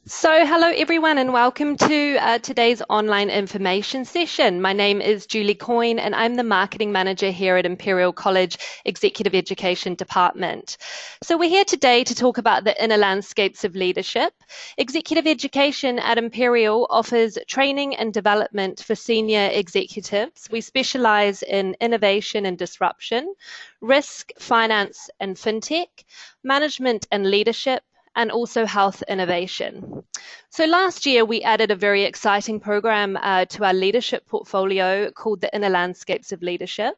So, hello everyone, and welcome to today's online information session. My name is Julie Coyne, and I'm the Marketing Manager here at Imperial College Executive Education Department. So, we're here today to talk about the inner landscapes of leadership. Executive Education at Imperial offers training and development for senior executives. We specialise in innovation and disruption, risk, finance and fintech, management and leadership, and also health innovation. So last year we added a very exciting program to our leadership portfolio called the Inner Landscapes of Leadership.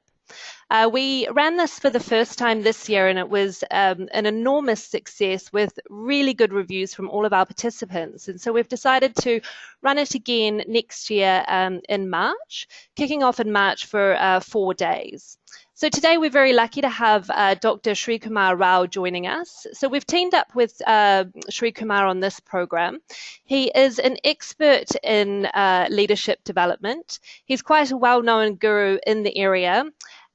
We ran this for the first time this year, and it was an enormous success with really good reviews from all of our participants. And so we've decided to run it again next year in March, kicking off in March for 4 days. So today we're very lucky to have Dr. Sri Kumar Rao joining us. So we've teamed up with Sri Kumar on this program. He is an expert in leadership development. He's quite a well-known guru in the area,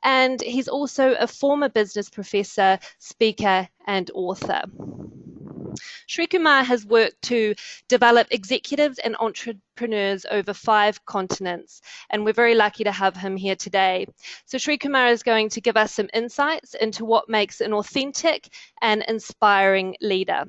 and he's also a former business professor, speaker, and author. Sri Kumar has worked to develop executives and entrepreneurs over 5 continents, and we're very lucky to have him here today. So Sri Kumar is going to give us some insights into what makes an authentic and inspiring leader.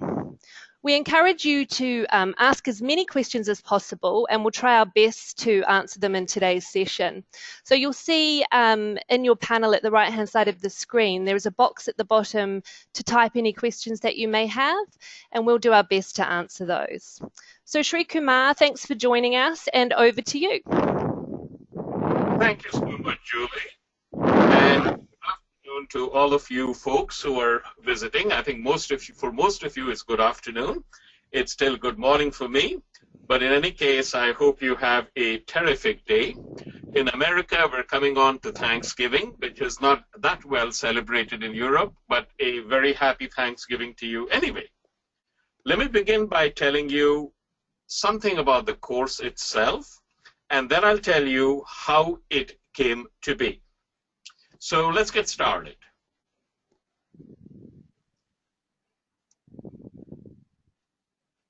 We encourage you to ask as many questions as possible, and we'll try our best to answer them in today's session. So you'll see in your panel at the right-hand side of the screen, there is a box at the bottom to type any questions that you may have, and we'll do our best to answer those. So Sri Kumar, thanks for joining us, and over to you. Thank you so much, Julie. And good afternoon to all of you folks who are visiting. I think for most of you, it's good afternoon. It's still good morning for me. But in any case, I hope you have a terrific day. In America, we're coming on to Thanksgiving, which is not that well celebrated in Europe, but a very happy Thanksgiving to you anyway. Let me begin by telling you something about the course itself, and then I'll tell you how it came to be. So let's get started.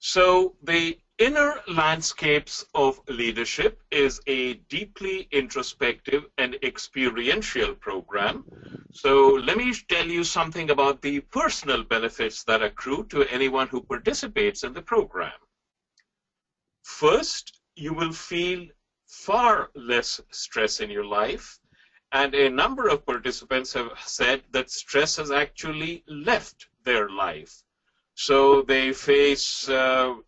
So the Inner Landscapes of Leadership is a deeply introspective and experiential program. So let me tell you something about the personal benefits that accrue to anyone who participates in the program. First, you will feel far less stress in your life, and a number of participants have said that stress has actually left their life. So they face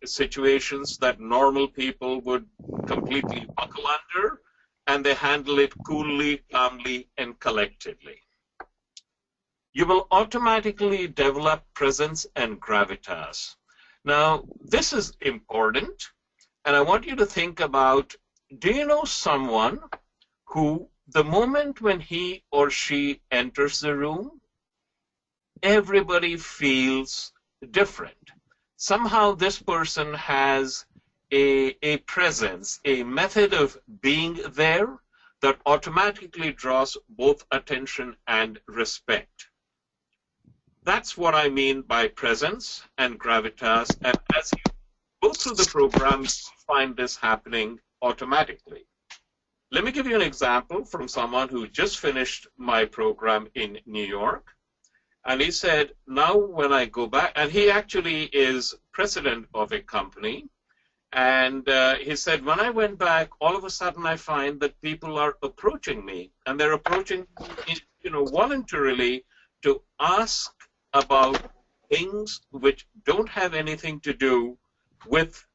situations that normal people would completely buckle under, and they handle it coolly, calmly, and collectively. You will automatically develop presence and gravitas. Now, this is important, and I want you to think about, do you know someone who, the moment when he or she enters the room, everybody feels different? Somehow this person has a presence, a method of being there that automatically draws both attention and respect. That's what I mean by presence and gravitas, and as you go through the program, you find this happening automatically. Let me give you an example from someone who just finished my program in New York. And he said, now when I go back, and he actually is president of a company, and he said, when I went back, all of a sudden I find that people are approaching me, and they're approaching me, voluntarily to ask about things which don't have anything to do with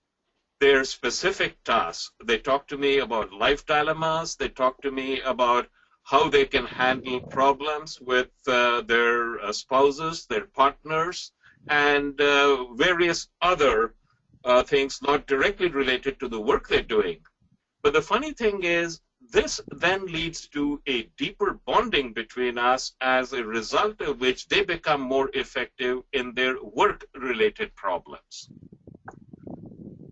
their specific tasks. They talk to me about life dilemmas. They talk to me about how they can handle problems with their spouses, their partners, and various other things not directly related to the work they're doing. But the funny thing is, this then leads to a deeper bonding between us, as a result of which they become more effective in their work-related problems.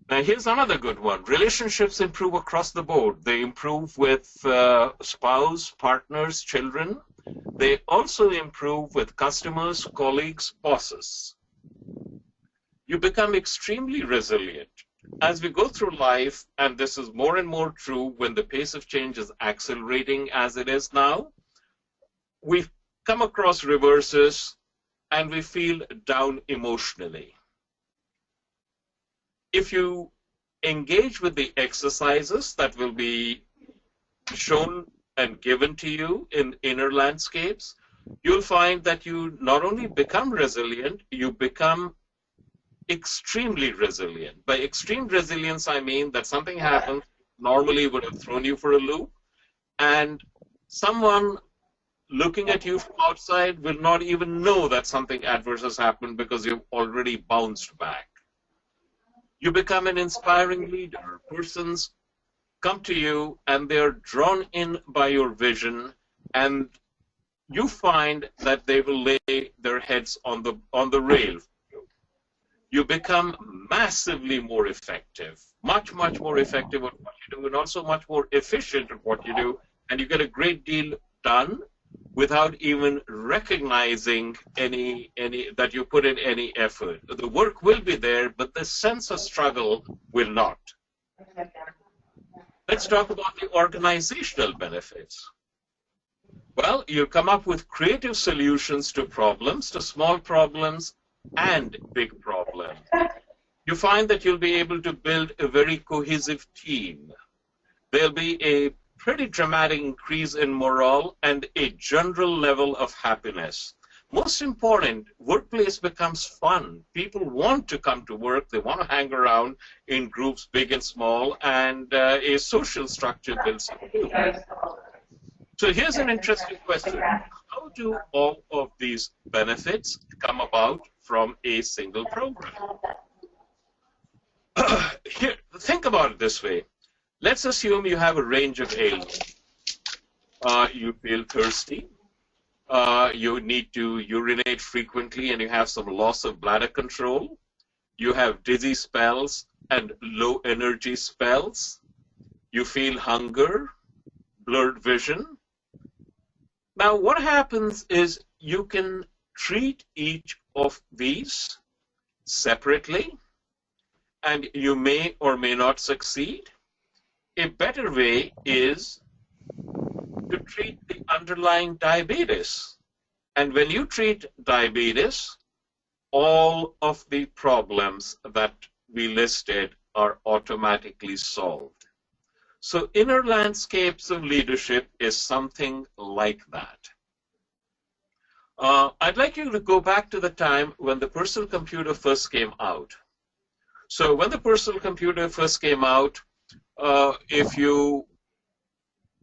Now, here's another good one. Relationships improve across the board. They improve with spouse, partners, children. They also improve with customers, colleagues, bosses. you become extremely resilient. As we go through life, and this is more and more true when the pace of change is accelerating as it is now, we come across reverses and we feel down emotionally. If you engage with the exercises that will be shown and given to you in inner landscapes, you'll find that you not only become resilient, you become extremely resilient. By extreme resilience, I mean that something happens normally would have thrown you for a loop, and someone looking at you from outside will not even know that something adverse has happened because you've already bounced back. You become an inspiring leader. Persons come to you and they're drawn in by your vision, and you find that they will lay their heads on the rail. You become massively more effective, much more effective at what you do, and also much more efficient at what you do, and you get a great deal done without even recognizing any that you put in any effort. The work will be there, but the sense of struggle will not. Let's talk about the organizational benefits. Well, you come up with creative solutions to problems, to small problems and big problems. You find that you'll be able to build a very cohesive team. There'll be a pretty dramatic increase in morale and a general level of happiness. Most important, workplace becomes fun. People want to come to work. They want to hang around in groups, big and small, and a social structure builds up. So here's an interesting question. How do all of these benefits come about from a single program? Here, think about it this way. Let's assume you have a range of ailments. You feel thirsty. You need to urinate frequently, and you have some loss of bladder control. You have dizzy spells and low energy spells. You feel hunger, blurred vision. Now, what happens is you can treat each of these separately, and you may or may not succeed. A better way is to treat the underlying diabetes. And when you treat diabetes, all of the problems that we listed are automatically solved. So inner landscapes of leadership is something like that. I'd like you to go back to the time when the personal computer first came out. So when the personal computer first came out,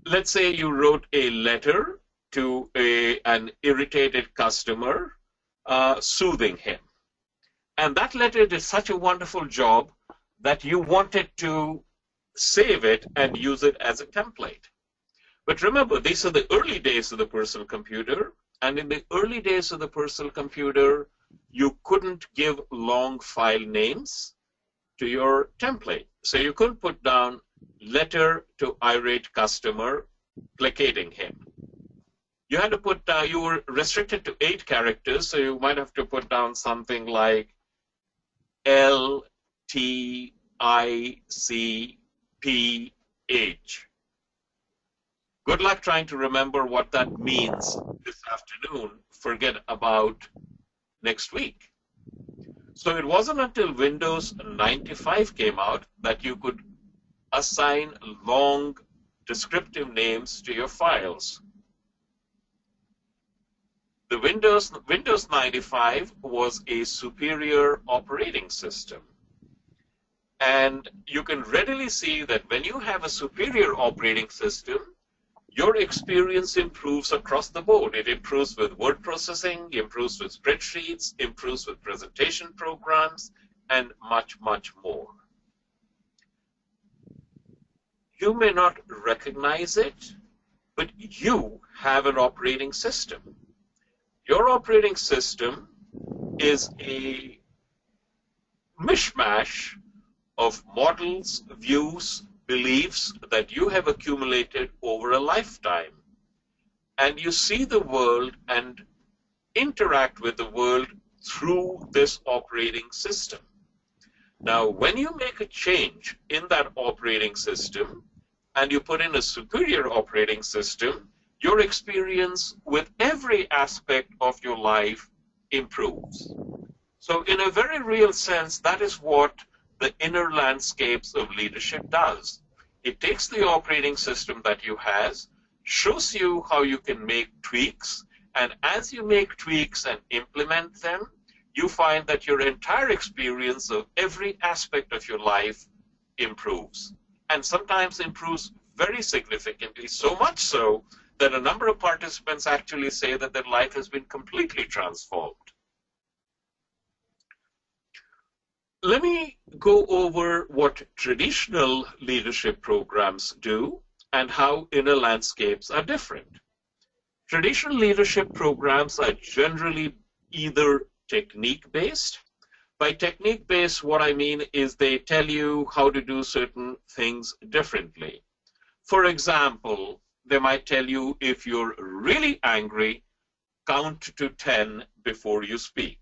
let's say you wrote a letter to an irritated customer, soothing him. And that letter did such a wonderful job that you wanted to save it and use it as a template. But remember, these are the early days of the personal computer, and in the early days of the personal computer, you couldn't give long file names to your template. So you couldn't put down letter to irate customer placating him. You had to put down, you were restricted to 8 characters, so you might have to put down something like LTICPH. Good luck trying to remember what that means this afternoon. Forget about next week. So it wasn't until Windows 95 came out that you could assign long descriptive names to your files. The Windows 95 was a superior operating system. And you can readily see that when you have a superior operating system, your experience improves across the board. It improves with word processing, improves with spreadsheets, improves with presentation programs, and much more. You may not recognize it, but you have an operating system. Your operating system is a mishmash of models, views, beliefs that you have accumulated over a lifetime. And you see the world and interact with the world through this operating system. Now, when you make a change in that operating system and you put in a superior operating system, your experience with every aspect of your life improves. So in a very real sense, that is what the inner landscapes of leadership does. It takes the operating system that you have, shows you how you can make tweaks, and as you make tweaks and implement them, you find that your entire experience of every aspect of your life improves, and sometimes improves very significantly, so much so that a number of participants actually say that their life has been completely transformed. Let me go over what traditional leadership programs do and how inner landscapes are different. Traditional leadership programs are generally either technique-based. By technique-based, what I mean is they tell you how to do certain things differently. For example, they might tell you if you're really angry, count to 10 before you speak.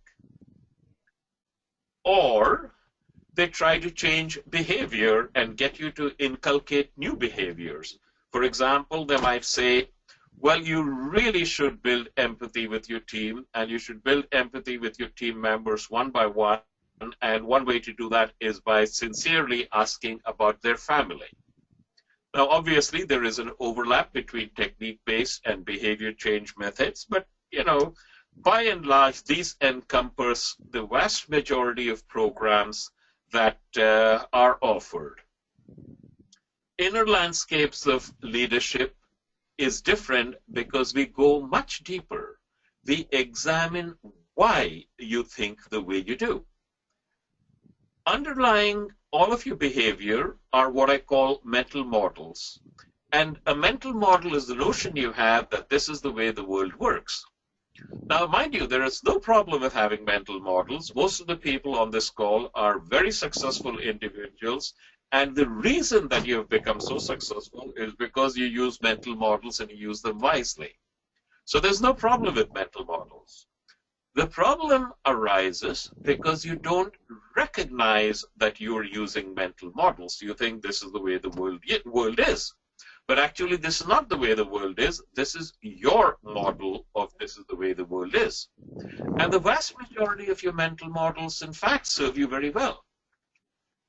Or they try to change behavior and get you to inculcate new behaviors. For example, they might say, well, you really should build empathy with your team, and you should build empathy with your team members one by one, and one way to do that is by sincerely asking about their family. Now, obviously, there is an overlap between technique-based and behavior change methods, but, by and large, these encompass the vast majority of programs that are offered. Inner landscapes of leadership is different because we go much deeper. We examine why you think the way you do. Underlying all of your behavior are what I call mental models. And a mental model is the notion you have that this is the way the world works. Now, mind you, there is no problem with having mental models. Most of the people on this call are very successful individuals, and the reason that you have become so successful is because you use mental models and you use them wisely. So there's no problem with mental models. The problem arises because you don't recognize that you're using mental models. You think this is the way the world is. But actually, this is not the way the world is. This is your model of this is the way the world is. And the vast majority of your mental models, in fact, serve you very well.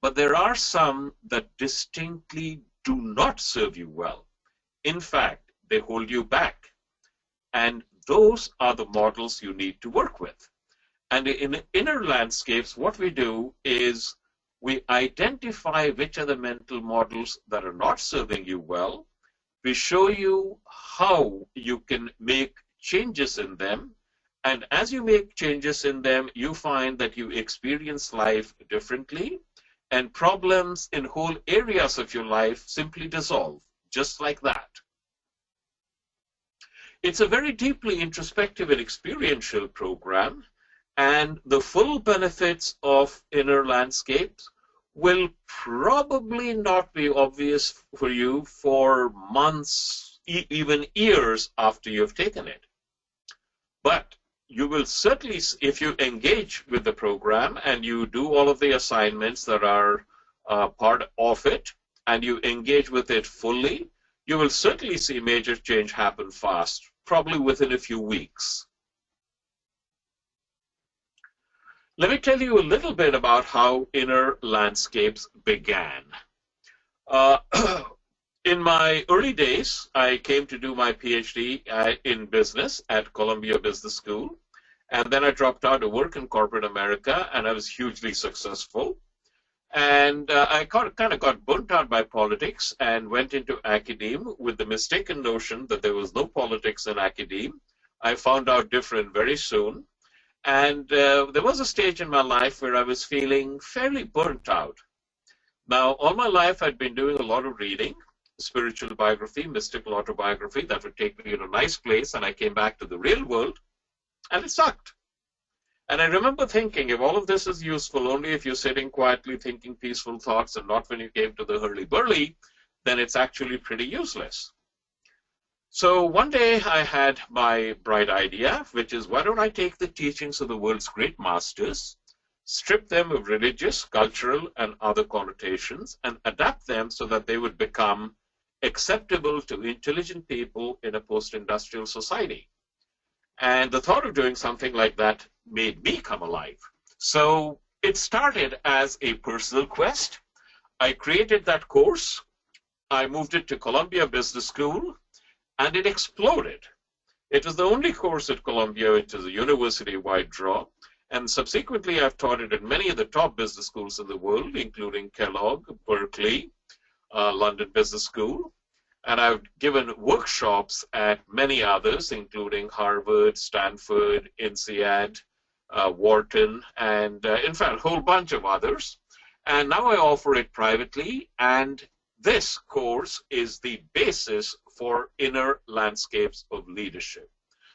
But there are some that distinctly do not serve you well. In fact, they hold you back. And those are the models you need to work with. And in inner landscapes, what we do is we identify which are the mental models that are not serving you well. We show you how you can make changes in them. And as you make changes in them, you find that you experience life differently, and problems in whole areas of your life simply dissolve, just like that. It's a very deeply introspective and experiential program, and the full benefits of inner landscapes will probably not be obvious for you for months, even years after you've taken it. But you will certainly, if you engage with the program and you do all of the assignments that are part of it, and you engage with it fully, you will certainly see major change happen fast, probably within a few weeks. Let me tell you a little bit about how inner landscapes began. In my early days, I came to do my PhD in business at Columbia Business School, and then I dropped out to work in corporate America, and I was hugely successful. And I kind of got burnt out by politics and went into academia with the mistaken notion that there was no politics in academia. I found out different very soon. And there was a stage in my life where I was feeling fairly burnt out. Now, all my life I'd been doing a lot of reading, spiritual biography, mystical autobiography, that would take me to a nice place, and I came back to the real world, and it sucked. And I remember thinking, if all of this is useful only if you're sitting quietly thinking peaceful thoughts and not when you came to the hurly-burly, then it's actually pretty useless. So one day I had my bright idea, which is, why don't I take the teachings of the world's great masters, strip them of religious, cultural, and other connotations, and adapt them so that they would become acceptable to intelligent people in a post-industrial society. And the thought of doing something like that made me come alive. So it started as a personal quest. I created that course. I moved it to Columbia Business School, and it exploded. It was the only course at Columbia which is a university-wide draw, and subsequently I've taught it at many of the top business schools in the world, including Kellogg, Berkeley, London Business School, and I've given workshops at many others, including Harvard, Stanford, INSEAD, Wharton, and in fact a whole bunch of others. And now I offer it privately, and this course is the basis for Inner Landscapes of Leadership.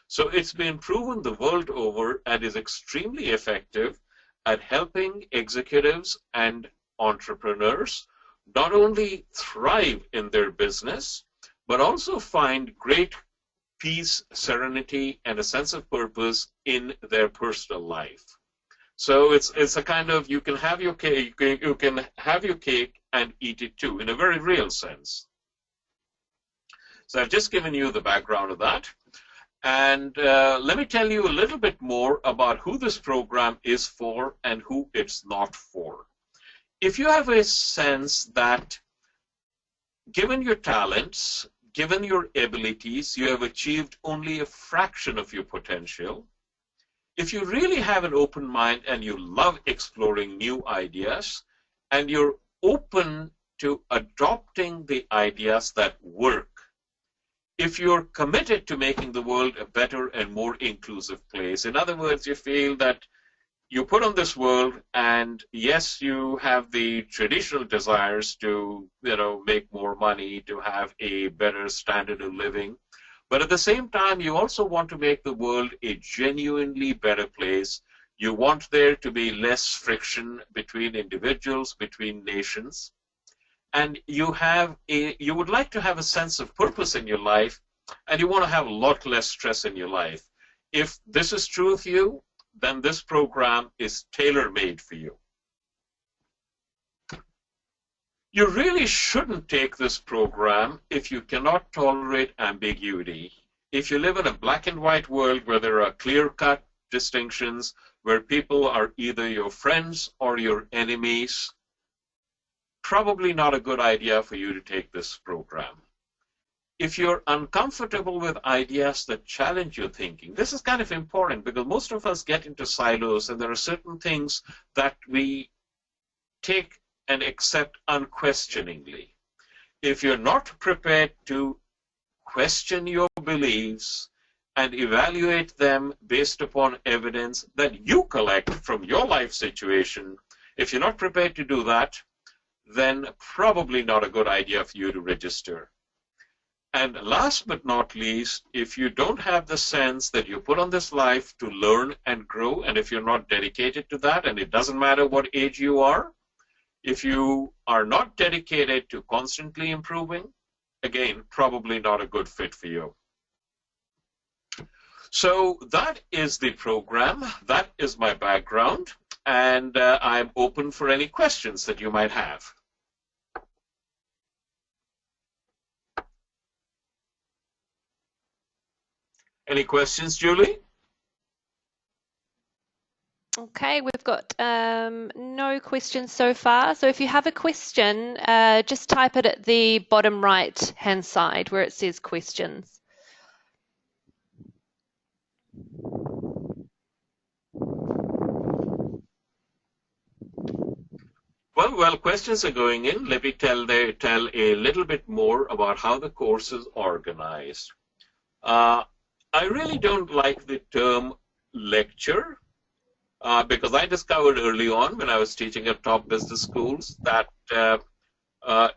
So it's been proven the world over and is extremely effective at helping executives and entrepreneurs not only thrive in their business, but also find great peace, serenity, and a sense of purpose in their personal life. So it's a kind of, you can have your cake, you can have your cake and eat it too, in a very real sense. So I've just given you the background of that. And let me tell you a little bit more about who this program is for and who it's not for. If you have a sense that given your talents, given your abilities, you have achieved only a fraction of your potential, if you really have an open mind and you love exploring new ideas, and you're open to adopting the ideas that work, if you're committed to making the world a better and more inclusive place, in other words, you feel that you put on this world, and yes, you have the traditional desires to, make more money, to have a better standard of living, but at the same time, you also want to make the world a genuinely better place. You want there to be less friction between individuals, between nations, and you would like to have a sense of purpose in your life, and you want to have a lot less stress in your life. If this is true of you, then this program is tailor-made for you. You really shouldn't take this program if you cannot tolerate ambiguity. If you live in a black and white world where there are clear-cut distinctions, where people are either your friends or your enemies, probably not a good idea for you to take this program. If you're uncomfortable with ideas that challenge your thinking, this is kind of important because most of us get into silos, and there are certain things that we take and accept unquestioningly. If you're not prepared to question your beliefs and evaluate them based upon evidence that you collect from your life situation, if you're not prepared to do that, then probably not a good idea for you to register. And last but not least, if you don't have the sense that you put on this life to learn and grow, and if you're not dedicated to that, and it doesn't matter what age you are, if you are not dedicated to constantly improving, again, probably not a good fit for you. So that is the program. That is my background, and I'm open for any questions that you might have. Any questions, Julie? Okay, we've got no questions so far. So if you have a question, just type it at the bottom right-hand side where it says questions. Well, questions are going in. Let me tell a little bit more about how the course is organized. I really don't like the term lecture because I discovered early on when I was teaching at top business schools that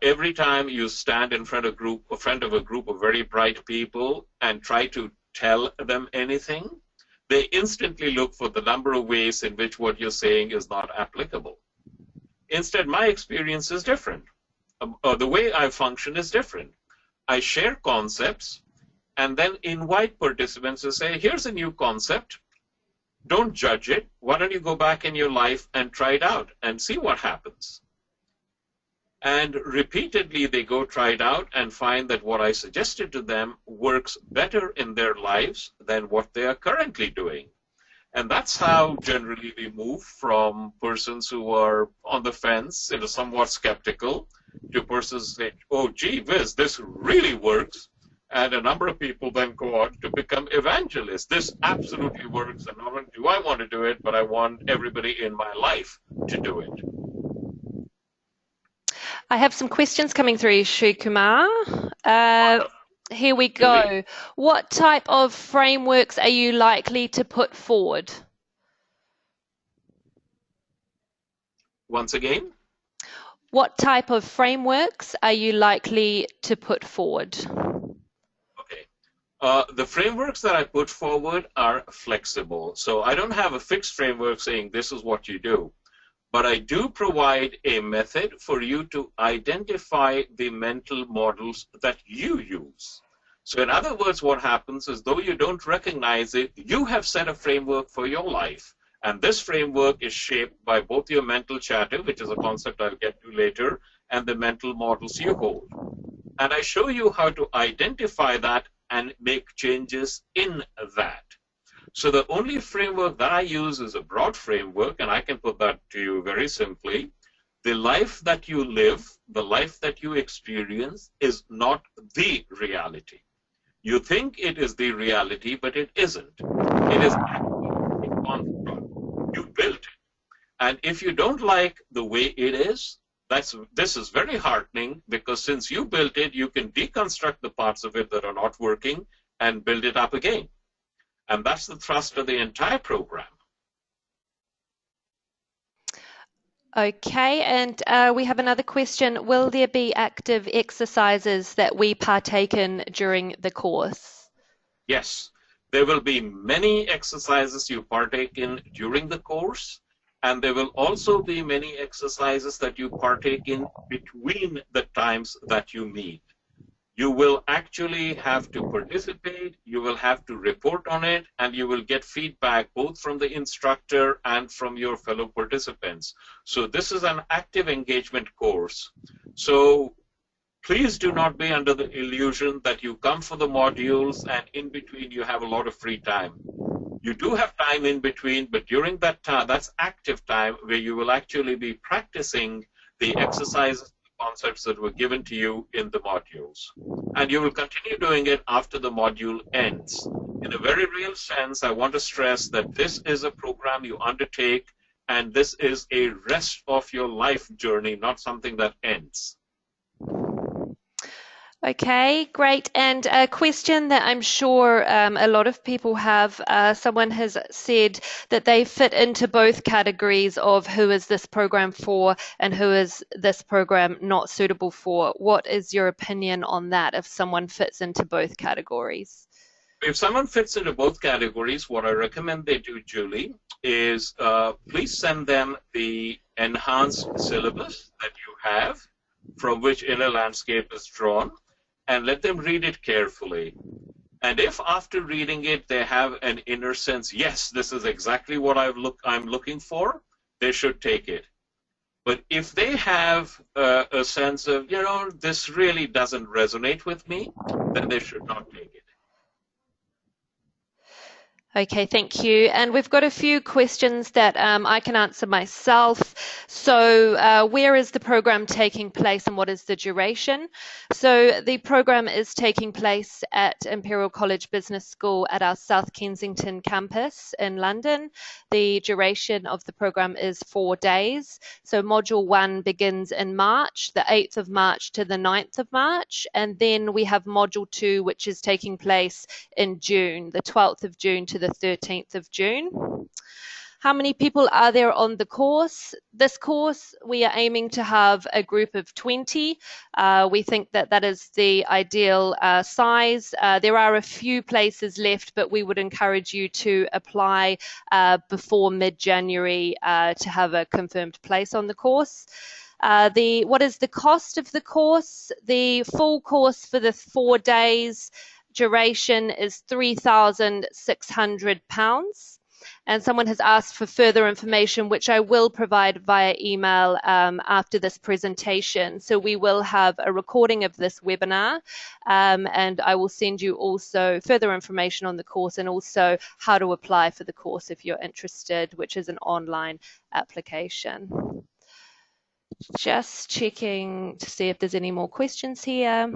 every time you stand in front of a group of very bright people and try to tell them anything, they instantly look for the number of ways in which what you're saying is not applicable. Instead, my experience is different. The way I function is different. I share concepts and then invite participants to say, here's a new concept. Don't judge it. Why don't you go back in your life and try it out and see what happens? And repeatedly they go try it out and find that what I suggested to them works better in their lives than what they are currently doing. And that's how generally we move from persons who are on the fence, somewhat skeptical, to persons say, oh, gee whiz, this really works. And a number of people then go on to become evangelists. This absolutely works, and not only do I want to do it, but I want everybody in my life to do it. I have some questions coming through, Sri Kumar. Here we go. Julie? What type of frameworks are you likely to put forward? Once again? What type of frameworks are you likely to put forward? Okay. The frameworks that I put forward are flexible. So I don't have a fixed framework saying this is what you do. But I do provide a method for you to identify the mental models that you use. So in other words, what happens is, though you don't recognize it, you have set a framework for your life. And this framework is shaped by both your mental chatter, which is a concept I'll get to later, and the mental models you hold. And I show you how to identify that and make changes in that. So the only framework that I use is a broad framework, and I can put that to you very simply. The life that you live, the life that you experience, is not the reality. You think it is the reality, but it isn't. It is actually a construct. You built it. And if you don't like the way it is, this is very heartening, because since you built it, you can deconstruct the parts of it that are not working and build it up again. And that's the thrust of the entire program. Okay, and we have another question. Will there be active exercises that we partake in during the course? Yes, there will be many exercises you partake in during the course, and there will also be many exercises that you partake in between the times that you meet. You will actually have to participate, you will have to report on it, and you will get feedback both from the instructor and from your fellow participants. So this is an active engagement course. So please do not be under the illusion that you come for the modules and in between you have a lot of free time. You do have time in between, but during that time, that's active time where you will actually be practicing the exercises, concepts that were given to you in the modules. And you will continue doing it after the module ends. In a very real sense, I want to stress that this is a program you undertake, and this is a rest of your life journey, not something that ends. Okay, great. And a question that I'm sure a lot of people have, someone has said that they fit into both categories of who is this program for and who is this program not suitable for. What is your opinion on that, if someone fits into both categories? If someone fits into both categories, what I recommend they do, Julie, is please send them the enhanced syllabus that you have, from which Inner Landscape is drawn, and let them read it carefully. And if after reading it they have an inner sense, yes, this is exactly what I'm looking for, they should take it. But if they have a sense of, this really doesn't resonate with me, then they should not take it. Okay, thank you. And we've got a few questions that I can answer myself. So where is the program taking place and what is the duration? So the program is taking place at Imperial College Business School at our South Kensington campus in London. The duration of the program is 4 days. So module 1 begins in March, the 8th of March to the 9th of March. And then we have module 2, which is taking place in June, the 12th of June to the 13th of June. How many people are there on the course? This course, we are aiming to have a group of 20. We think that that is the ideal size. There are a few places left, but we would encourage you to apply before mid-January to have a confirmed place on the course. What is the cost of the course? The full course for the 4 days duration is £3,600, And someone has asked for further information, which I will provide via email after this presentation. So we will have a recording of this webinar, and I will send you also further information on the course and also how to apply for the course if you're interested, which is an online application. Just checking to see if there's any more questions here.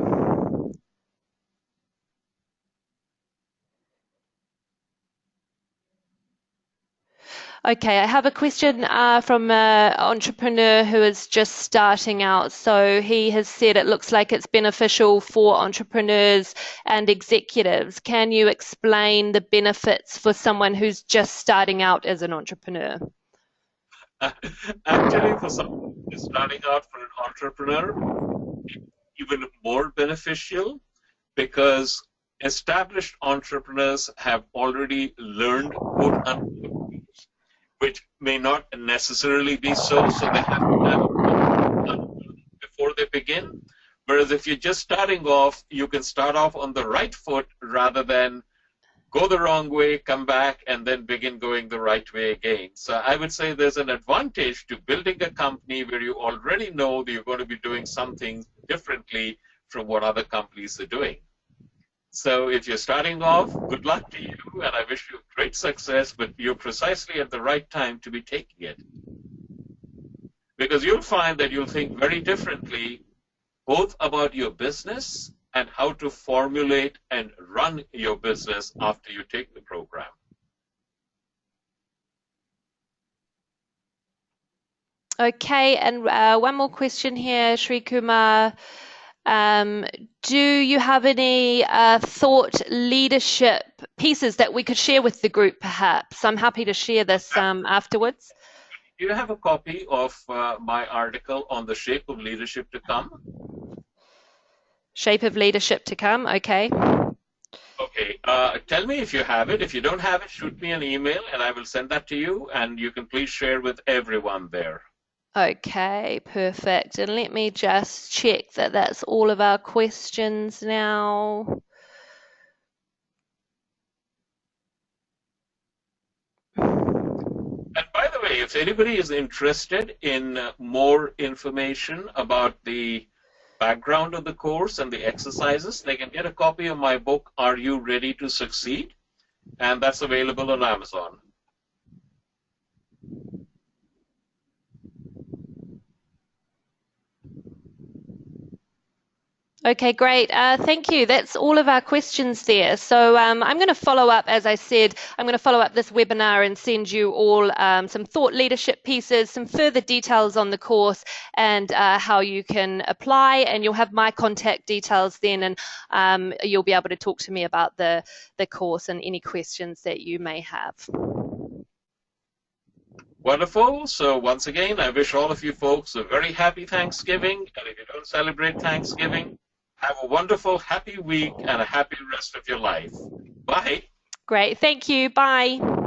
Okay, I have a question from an entrepreneur who is just starting out. So he has said it looks like it's beneficial for entrepreneurs and executives. Can you explain the benefits for someone who's just starting out as an entrepreneur? Actually, for someone who's starting out for an entrepreneur, even more beneficial because established entrepreneurs have already learned quote unquote, which may not necessarily be so, so they have to have before they begin. Whereas if you're just starting off, you can start off on the right foot rather than go the wrong way, come back, and then begin going the right way again. So I would say there's an advantage to building a company where you already know that you're going to be doing something differently from what other companies are doing. So if you're starting off, good luck to you, and I wish you great success, but you're precisely at the right time to be taking it. Because you'll find that you'll think very differently both about your business and how to formulate and run your business after you take the program. Okay, and one more question here, Sri Kumar. Do you have any thought leadership pieces that we could share with the group, perhaps? I'm happy to share this afterwards. Do you have a copy of my article on the shape of leadership to come? Shape of leadership to come, okay. Okay, tell me if you have it. If you don't have it, shoot me an email and I will send that to you, and you can please share with everyone there. Okay, perfect. And let me just check that that's all of our questions now. And by the way, if anybody is interested in more information about the background of the course and the exercises, they can get a copy of my book, Are You Ready to Succeed? And that's available on Amazon. Okay, great. Thank you. That's all of our questions there. So I'm going to follow up, as I said, I'm going to follow up this webinar and send you all some thought leadership pieces, some further details on the course and how you can apply. And you'll have my contact details then, and you'll be able to talk to me about the course and any questions that you may have. Wonderful. So once again, I wish all of you folks a very happy Thanksgiving. And if you don't celebrate Thanksgiving, have a wonderful, happy week and a happy rest of your life. Bye. Great. Thank you. Bye.